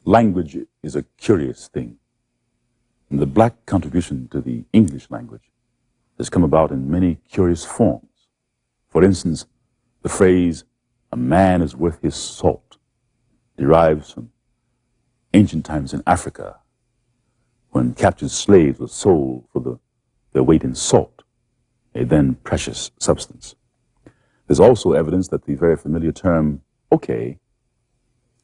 Language is a curious thing. And the black contribution to the English language has come about in many curious forms. For instance, the phrase, "a man is worth his salt," derives from ancient times in Africa, when captured slaves were sold for their weight in salt, a then precious substance. There's also evidence that the very familiar term, "okay,"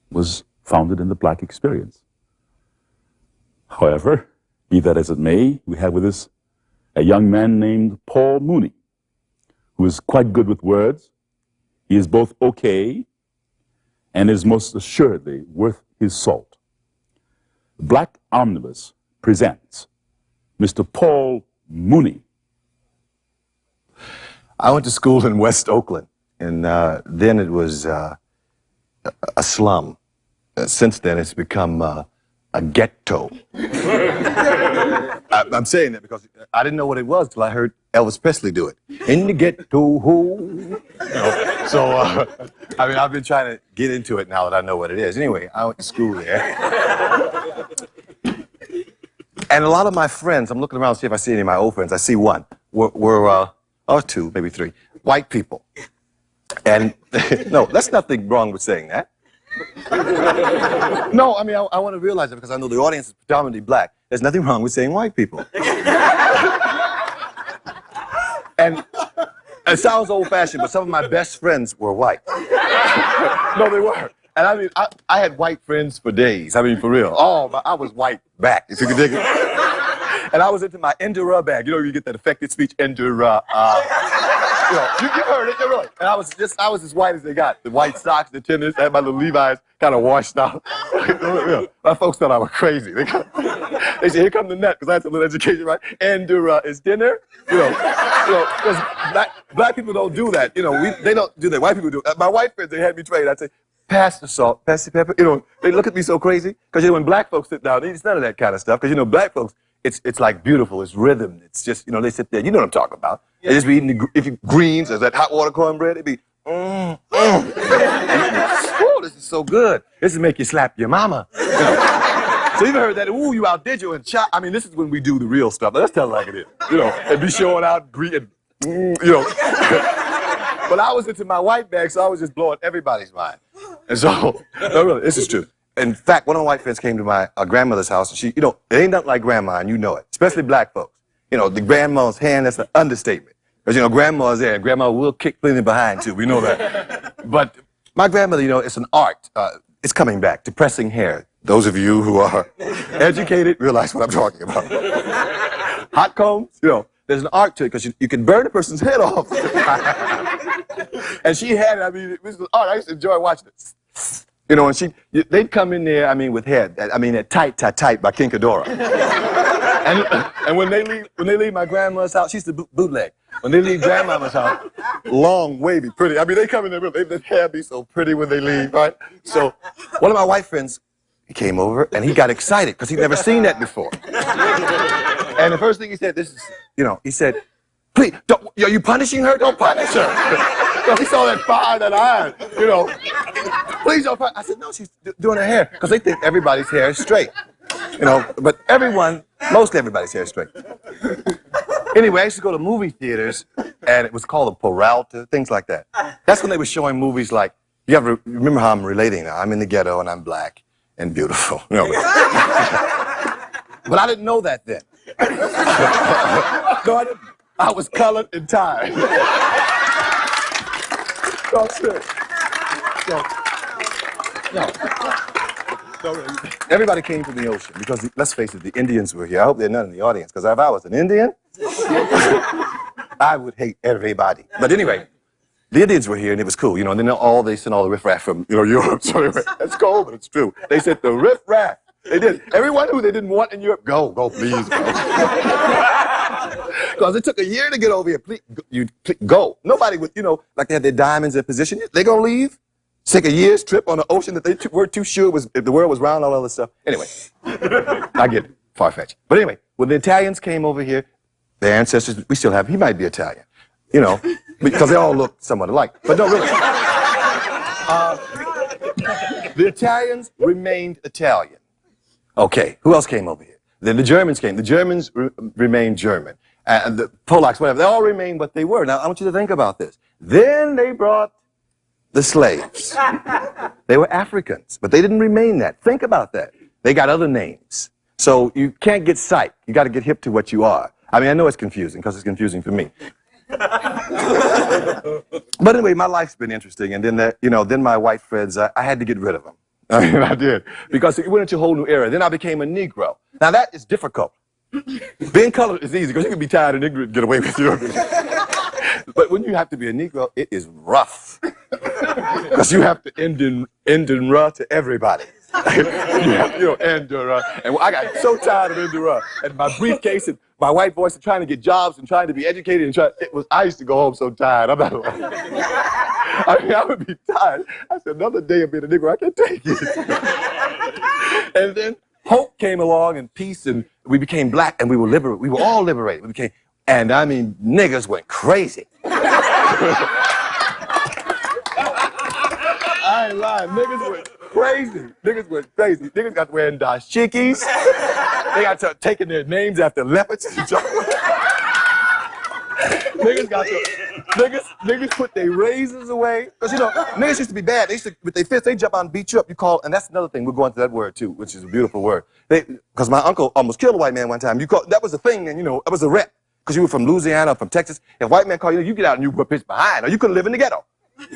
was founded in the black experience. However, be that as it may, we have with us a young man named Paul Mooney, who is quite good with words. He is both okay and is most assuredly worth his salt. Black Omnibus presents Mr. Paul Mooney. I went to school in West Oakland, and then it was a slum. Since then, it's become a ghetto. I'm saying that because I didn't know what it was until I heard Elvis Presley do it. In the ghetto, ho. So, I mean, I've been trying to get into it now that I know what it is. Anyway, I went to school there. And a lot of my friends, I'm looking around to see if I see any of my old friends. I see one. Or two, maybe three, white people. And no, that's nothing wrong with saying that. No, I mean, I want to realize it because I know the audience is predominantly black. There's nothing wrong with saying white people. And it sounds old-fashioned, but some of my best friends were white. No, they were. And I mean, I had white friends for days. I mean, for real. Oh, I was white back, if you could dig it. And I was into my Endura bag. You know, you get that affected speech, Endura. You know, you heard it, you really. And I was as white as they got. The white socks, the tennis, I had my little Levi's kind of washed out. My folks thought I was crazy. They said, "Here come the nut," because I had some little education, right? Endura is dinner. You know, because black people don't do that. You know, they don't do that. White people do. My white friends, they had me trained. I'd say, "Pass the salt, pass the pepper." You know, they look at me so crazy because you know when black folks sit down, it's none of that kind of stuff. Because you know, black folks. It's like beautiful, it's rhythm, it's just, you know, they sit there, you know what I'm talking about. Yeah. They just be eating greens, or that hot water cornbread, they be, oh, this is so good. This will make you slap your mama. You know? So you've heard that, ooh, you outdid you and shot. I mean, this is when we do the real stuff. Let's tell it like it is. You know, and be showing out, you know. But I was into my white bag, so I was just blowing everybody's mind. And so, no, really, this is true. In fact, one of my white friends came to my grandmother's house, and she, you know, it ain't nothing like grandma, and you know it, especially black folks. You know, the grandma's hand, that's an understatement. Because, you know, grandma's there, and grandma will kick plenty behind, too. We know that. But my grandmother, you know, it's an art. It's coming back, depressing hair. Those of you who are educated realize what I'm talking about. Hot combs, you know, there's an art to it, because you can burn a person's head off. And she had it, I mean, it was art. I used to enjoy watching it. You know, and they'd come in there, I mean, with hair, I mean, that tight by King Ghidorah. and when they leave my grandma's house, she's the bootleg. When they leave grandmama's house, long, wavy, pretty. I mean, they come in there, their hair be so pretty when they leave, right? So one of my white friends, he came over, and he got excited, because he'd never seen that before. And the first thing he said, you know, he said, "Please, are you punishing her? Don't punish her." Because he saw that fire, that iron, you know. "Please don't punish." I said, "No, she's doing her hair." Because they think everybody's hair is straight. You know, but mostly everybody's hair is straight. Anyway, I used to go to movie theaters, and it was called a Peralta, things like that. That's when they were showing movies like, you ever remember how I'm relating now? I'm in the ghetto, and I'm black and beautiful. You know, but I didn't know that then. No, I didn't. I was colored and tired. No, serious. No, everybody came from the ocean because, let's face it, the Indians were here. I hope there are none in the audience, because if I was an Indian, I would hate everybody. But anyway, the Indians were here, and it was cool, you know, and then they sent all the riffraff from, you know, Europe. So anyway, that's cold, but it's true. They sent the riffraff. They did. Everyone who they didn't want in Europe, go, please, go. Because it took a year to get over here. Please, go. Nobody would, you know, like they had their diamonds in position. They gonna leave? Take a year's trip on an ocean that they weren't too sure if the world was round, all other stuff. Anyway, I get it. Far-fetched. But anyway, when the Italians came over here, their ancestors, we still have, he might be Italian, you know, because they all look somewhat alike. But no, really. The Italians remained Italian. Okay, who else came over here? Then the Germans came. The Germans remained German. And the Polacks, whatever, they all remained what they were. Now, I want you to think about this. Then they brought the slaves. They were Africans, but they didn't remain that. Think about that. They got other names. So you can't get psyched. You got to get hip to what you are. I mean, I know it's confusing because it's confusing for me. But anyway, my life's been interesting. And then, then my white friends, I had to get rid of them. I mean, I did. Because it went into a whole new era. Then I became a Negro. Now, that is difficult. Being colored is easy because you can be tired and ignorant and get away with it. But when you have to be a Negro, it is rough. Because you have to end in ruh to everybody. End in ruh. And I got so tired of end in ruh. And my briefcase and my white voice and trying to get jobs and trying to be educated and I used to go home so tired. I'm not lying. I mean, I would be tired. I said, another day of being a Negro, I can't take it. And then hope came along and peace, and we became black, and we were liberated. We were all liberated. And I mean, niggas went crazy. I ain't lying. Niggas went crazy. Niggas got wearing dashikis. They got to taking their names after leopards. Niggas put their razors away. Because, niggas used to be bad. They used to, with their fists, they jump out and beat you up. And that's another thing. We're going to that word, too, which is a beautiful word. Because my uncle almost killed a white man one time. That was a thing, and, it was a rep. Because you were from Louisiana or from Texas. If a white man called you, you get out and you put pitch behind, or you couldn't live in the ghetto.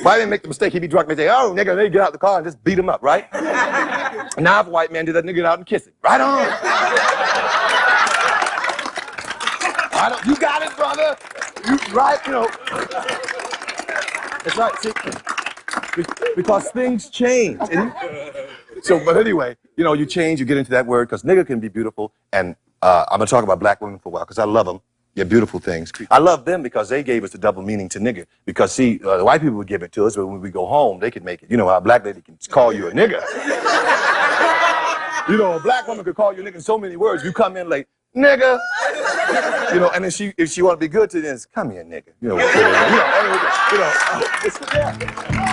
White man make the mistake, he'd be drunk, and they say, oh, nigga, they get out the car and just beat him up, right? Now if a white man did that, nigga get out and kiss him. Right on. You got it, brother. It's right, see, because things change. But anyway, you change, you get into that word, because nigga can be beautiful, and I'm going to talk about black women for a while, because I love them. They're beautiful things. I love them because they gave us the double meaning to nigga. Because, see, the white people would give it to us, but when we go home, they could make it. How a black lady can call you a nigga. A black woman could call you a nigga in so many words. You come in late, nigga. And then if she want to be good to you, then it's, come here, nigga. It's, yeah.